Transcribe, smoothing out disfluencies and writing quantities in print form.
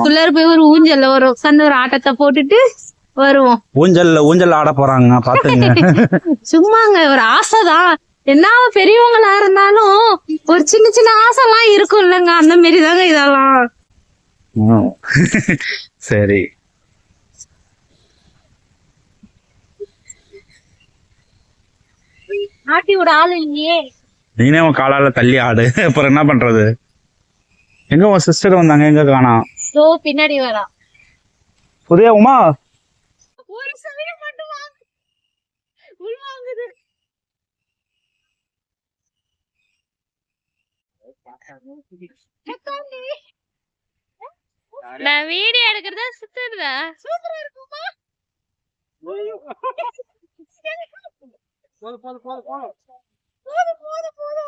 குள்ளார போய் ஒரு ஊஞ்சல்ல ஒரு உட்காந்து ஒரு ஆட்டத்தை போட்டுட்டு வருவோம். ஊஞ்சல் ஆட போறாங்க பாத்துங்க. சும்மாங்க ஒரு ஆசைதான். என்ன பெரியவங்களா இருந்தாலும் ஒரு சின்ன சின்ன ஆசை எல்லாம் இருக்கும் இல்லங்க, அந்த மாரி தாங்க இதெல்லாம். சரி, ஆட்டி விட ஆளு இல்லையே. நீனே உன் காலால தள்ளி ஆடு. அப்புறம் என்ன பண்றது? எங்க உன் சிஸ்டர் வந்தாங்க, எங்க காணோம்? பின்னாடி வரா. புதிய உமா ஒரு சமயம் மட்டும் உள்வாங்குது. நான் வீடியோ எடுக்கிறதா சுத்துறதா சூப்பரா இருக்குமா? போது போது போது போது போது போது போது